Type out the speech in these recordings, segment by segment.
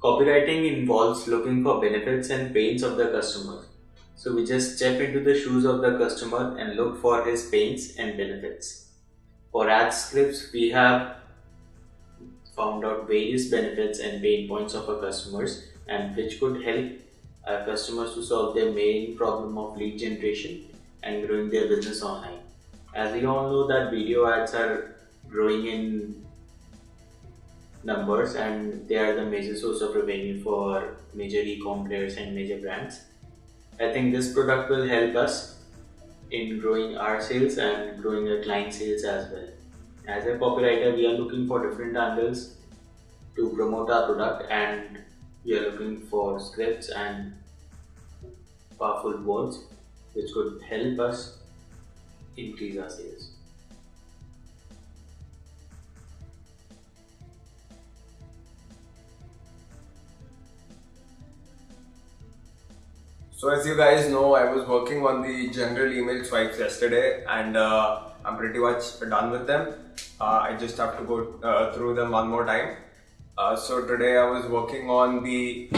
Copywriting involves looking for benefits and pains of the customer. So we just step into the shoes of the customer and look for his pains and benefits. For ad scripts, we have found out various benefits and pain points of our customers and which could help our customers to solve their main problem of lead generation and growing their business online. As we all know that video ads are growing in numbers and they are the major source of revenue for major e-com players and major brands. I think this product will help us in growing our sales and growing our client sales as well. As a copywriter, we are looking for different angles to promote our product and we are looking for scripts and powerful words which could help us increase our sales. So as you guys know, I was working on the general email swipes yesterday and I'm pretty much done with them. I just have to go through them one more time. So today I was working on the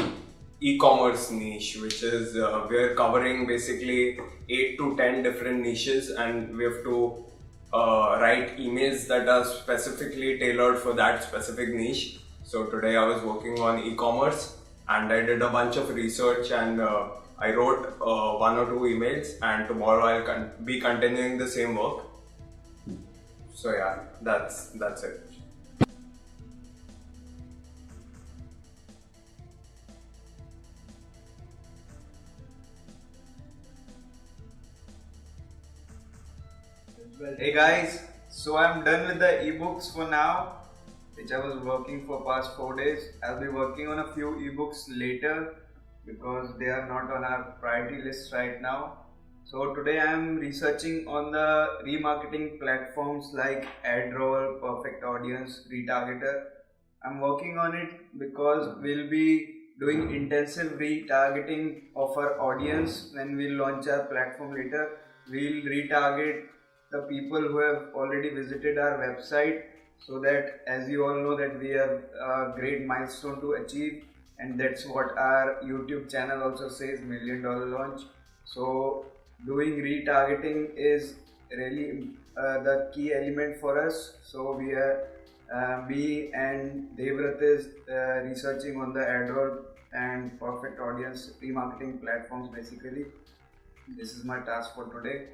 e-commerce niche, which is we're covering basically 8 to 10 different niches and we have to write emails that are specifically tailored for that specific niche. So today I was working on e-commerce and I did a bunch of research and I wrote 1 or 2 emails and tomorrow I'll be continuing the same work. So yeah, that's it. Hey guys, so I'm done with the ebooks for now, which I was working for past 4 days. I'll be working on a few ebooks later because they are not on our priority list right now. So today I am researching on the remarketing platforms like AdRoll, Perfect Audience, Retargeter. I'm working on it because we'll be doing intensive retargeting of our audience when we launch our platform later. We'll retarget the people who have already visited our website, so that, as you all know, that we have a great milestone to achieve, and that's what our YouTube channel also says, $1 million launch. So doing retargeting is really the key element for us. So we are me and Devrat is researching on the AdRoll and Perfect Audience remarketing platforms. Basically, this is my task for today.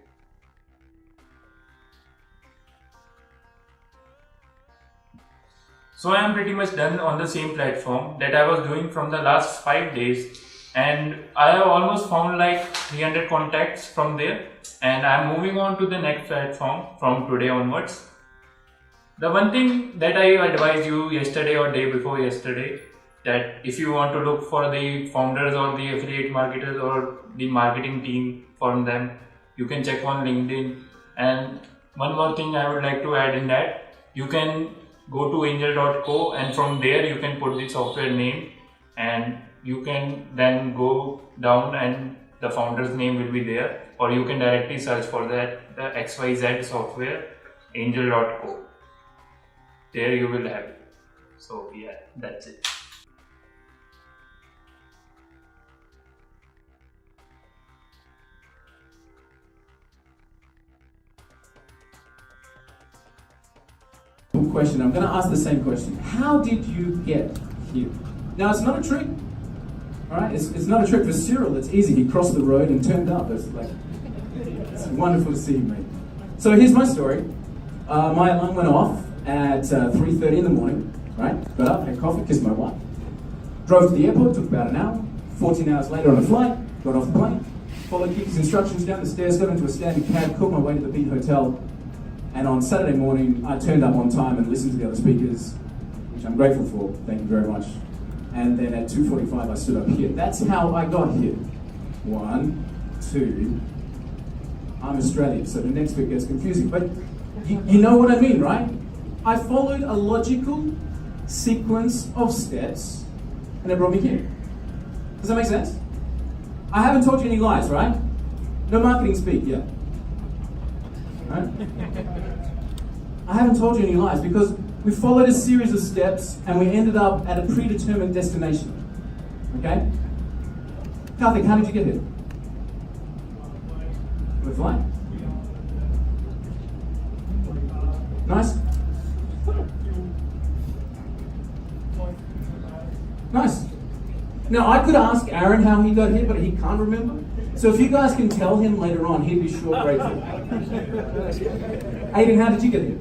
So I am pretty much done on the same platform that I was doing from the last 5 days, and I have almost found like 300 contacts from there, and I am moving on to the next platform from today onwards. The one thing that I advised you yesterday or day before yesterday, that if you want to look for the founders or the affiliate marketers or the marketing team from them, you can check on LinkedIn. And one more thing I would like to add in that, you can go to angel.co and from there you can put the software name and you can then go down and the founder's name will be there, or you can directly search for that, the XYZ software, angel.co. There you will have it. So yeah, that's it. Question. I'm going to ask the same question. How did you get here? Now, it's not a trick. All right, it's not a trick for Cyril. It's easy. He crossed the road and turned up. It's wonderful to see you, mate. So here's my story. My alarm went off at 3:30 in the morning. Right, got up, had coffee, kissed my wife, drove to the airport. Took about an hour. 14 hours later on a flight, got off the plane, followed Kicky's instructions down the stairs, got into a standing cab, caught my way to the Beat Hotel. And on Saturday morning, I turned up on time and listened to the other speakers, which I'm grateful for. Thank you very much. And then at 2:45, I stood up here. That's how I got here. 1, 2. I'm Australian, so the next bit gets confusing. But you know what I mean, right? I followed a logical sequence of steps, and it brought me here. Does that make sense? I haven't told you any lies, right? No marketing speak, yeah. Right? I haven't told you any lies because We followed a series of steps and we ended up at a predetermined destination. Okay? Karthik, how did you get here? With flight. Nice. Nice. Now I could ask Aaron how he got here, but he can't remember. So if you guys can tell him later on, he'd be sure grateful. Aiden, how did you get here?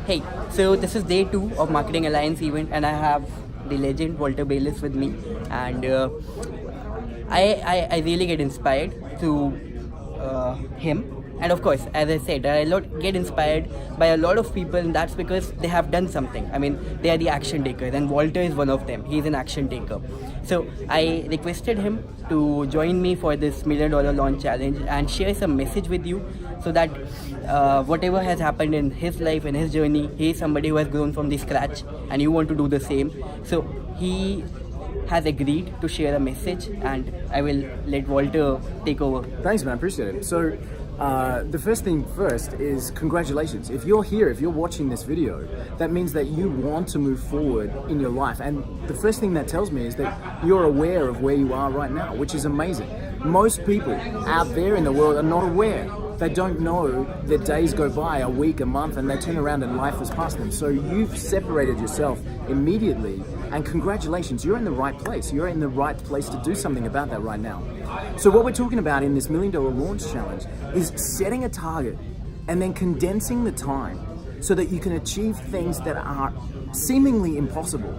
Hey, so this is day 2 of Marketing Alliance event, and I have the legend Walter Bayliss with me, and I really get inspired through him. And of course, as I said, get inspired by a lot of people, and that's because they have done something. I mean, they are the action takers, and Walter is one of them. He's an action taker. So I requested him to join me for this $1 Million Launch Challenge and share some message with you, so that whatever has happened in his life and his journey, he is somebody who has grown from the scratch, and you want to do the same. So he has agreed to share a message, and I will let Walter take over. Thanks, man. Appreciate it. So, the first thing first is congratulations. If you're here, if you're watching this video, that means that you want to move forward in your life. And the first thing that tells me is that you're aware of where you are right now, which is amazing. Most people out there in the world are not aware. They don't know that days go by, a week, a month, and they turn around and life has passed them. So you've separated yourself immediately, and congratulations, you're in the right place. You're in the right place to do something about that right now. So what we're talking about in this $1 Million Launch Challenge is setting a target and then condensing the time so that you can achieve things that are seemingly impossible,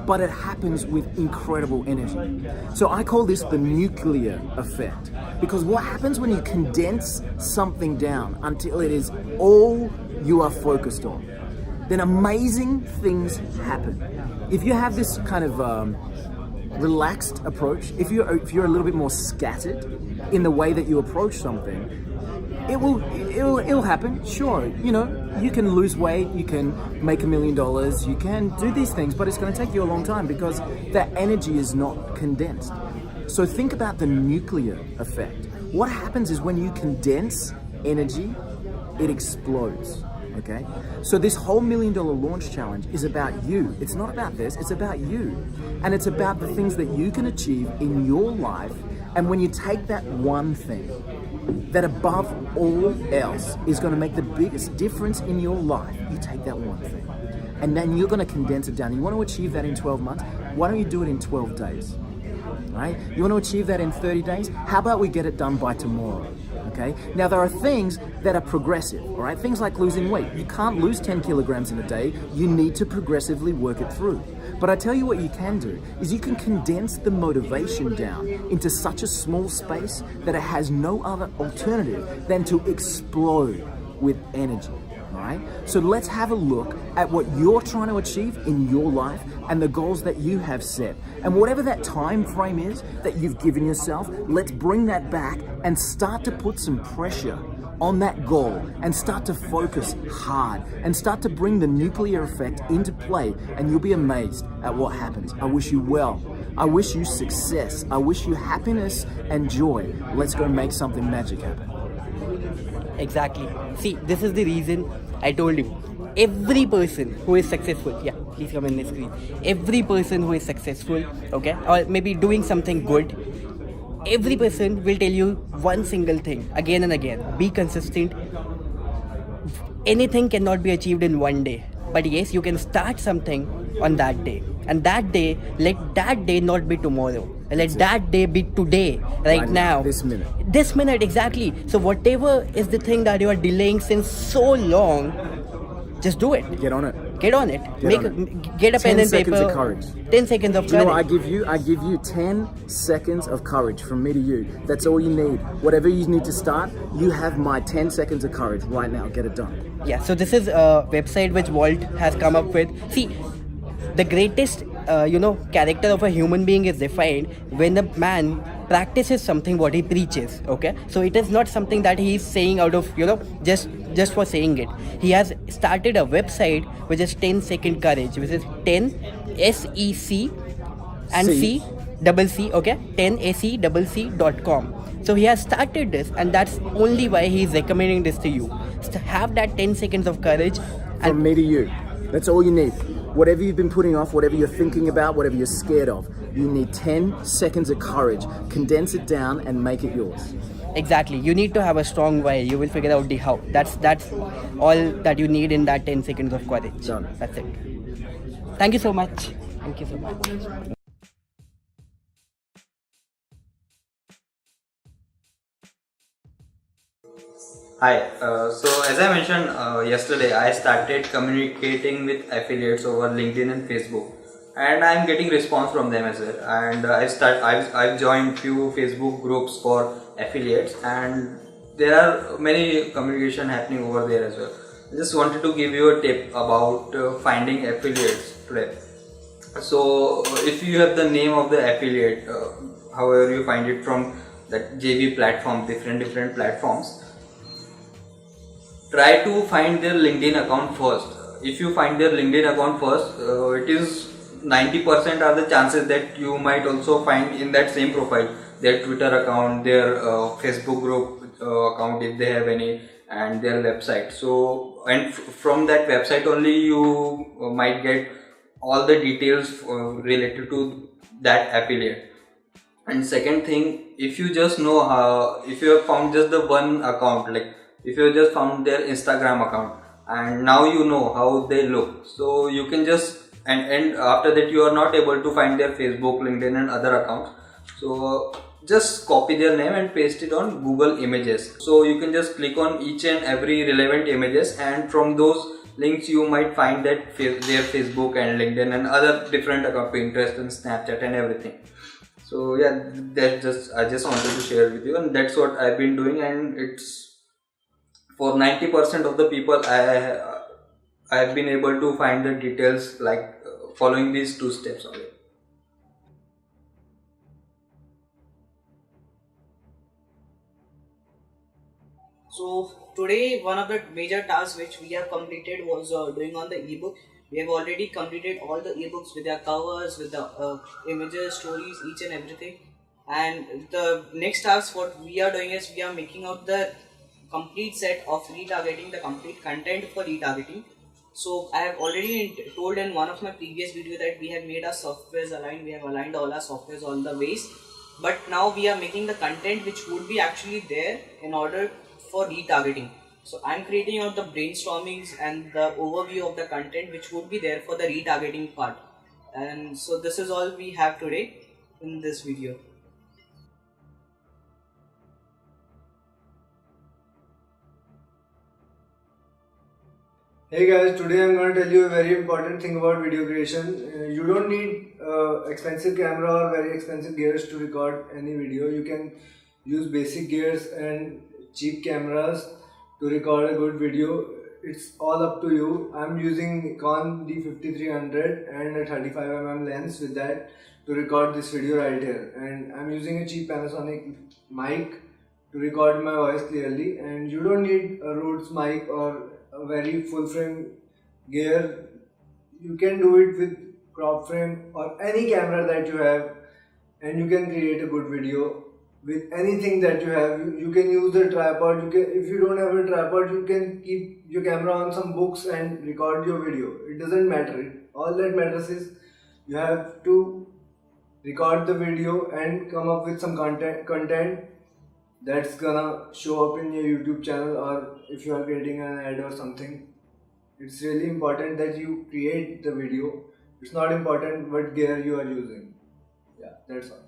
but it happens with incredible energy. So I call this the nuclear effect, because what happens when you condense something down until it is all you are focused on, then amazing things happen. If you have this kind of relaxed approach, if you're a little bit more scattered in the way that you approach something, it'll happen. Sure, you know, you can lose weight, you can make $1 million, you can do these things, but it's going to take you a long time because that energy is not condensed. So think about the nuclear effect. What happens is when you condense energy, it explodes. Okay? So this whole $1 Million Launch Challenge is about you. It's not about this, it's about you. And it's about the things that you can achieve in your life. And when you take that one thing that above all else is going to make the biggest difference in your life, you take that one thing. And then you're going to condense it down. You want to achieve that in 12 months? Why don't you do it in 12 days? Right? You want to achieve that in 30 days? How about we get it done by tomorrow? Okay? Now there are things that are progressive, all right? Things like losing weight. You can't lose 10 kilograms in a day. You need to progressively work it through. But I tell you what you can do is you can condense the motivation down into such a small space that it has no other alternative than to explode with energy. All right? So let's have a look at what you're trying to achieve in your life and the goals that you have set. And whatever that time frame is that you've given yourself, let's bring that back and start to put some pressure on that goal and start to focus hard and start to bring the nuclear effect into play, and you'll be amazed at what happens. I wish you well. I wish you success. I wish you happiness and joy. Let's go make something magic happen. Exactly. See, this is the reason I told you. Every person who is successful, yeah, please come in the screen. Every person who is successful, okay, or maybe doing something good, every person will tell you one single thing again and again. Be consistent. Anything cannot be achieved in one day. But yes, you can start something on that day. And that day, let that day not be tomorrow. Let that day be today, right now. This minute. This minute, exactly. So whatever is the thing that you are delaying since so long, just do it. Get on it. Get on it. Get a pen and 10 paper. seconds of courage. 10 seconds of Do you know courage. what I give you 10 seconds of courage from me to you. That's all you need. Whatever you need to start, you have my 10 seconds of courage right now. Get it done. Yeah, so this is a website which Walt has come up with. See, the greatest, character of a human being is defined when a man practices something what he preaches. Okay, so it is not something that he is saying out of just for saying it. He has started a website which is 10 second courage, which is 10 SEC and C double C, okay, 10acc.com. So he has started this, and that's only why he's recommending this to you. So have that 10 seconds of courage. From me to you. That's all you need. Whatever you've been putting off, whatever you're thinking about, whatever you're scared of, you need 10 seconds of courage. Condense it down and make it yours. Exactly. You need to have a strong why. You will figure out the how. That's all that you need in that 10 seconds of courage. Done. That's it. Thank you so much. Thank you so much. Hi. So as I mentioned yesterday, I started communicating with affiliates over LinkedIn and Facebook, and I'm getting response from them as well. And I've joined few Facebook groups for affiliates, and there are many communication happening over there as well. I just wanted to give you a tip about finding affiliates today. So if you have the name of the affiliate, however you find it from that JV platform, different platforms, try to find their LinkedIn account first. If you find their LinkedIn account first, it is 90% are the chances that you might also find in that same profile their Twitter account, their Facebook group account if they have any, and their website. So and from that website only you might get all the details related to that affiliate. And second thing, if you just know how, if you have found just the one account, like if you have just found their Instagram account and now you know how they look, so you can just and after that you are not able to find their Facebook, LinkedIn and other accounts, so just copy their name and paste it on Google Images. So you can just click on each and every relevant images, and from those links you might find that their Facebook and LinkedIn and other different account, Pinterest and Snapchat and everything. So yeah, I just wanted to share with you, and that's what I've been doing, and it's for 90% of the people I've been able to find the details like following these two steps only. So today one of the major tasks which we have completed was doing on the ebook. We have already completed all the ebooks with their covers, with the images, stories, each and everything. And the next task what we are doing is we are making out the complete set of retargeting, the complete content for retargeting. So I have already told in one of my previous video that we have made our softwares aligned, we have aligned all our softwares all the ways. But now we are making the content which would be actually there in order for retargeting. So I'm creating out the brainstormings and the overview of the content which would be there for the retargeting part. And so this is all we have today in this video. Hey guys, today I'm going to tell you a very important thing about video creation. You don't need expensive camera or very expensive gears to record any video. You can use basic gears and cheap cameras to record a good video. It's all up to you. I'm using Nikon D5300 and a 35mm lens with that to record this video right here. And I'm using a cheap Panasonic mic to record my voice clearly. And you don't need a Rhodes mic or a very full frame gear. You can do it with crop frame or any camera that you have, and you can create a good video with anything that you have. You can use a tripod. If you don't have a tripod, you can keep your camera on some books and record your video. It doesn't matter. All that matters is you have to record the video and come up with some content that's gonna show up in your YouTube channel, or if you are creating an ad or something. It's really important that you create the video. It's not important what gear you are using. Yeah, that's all.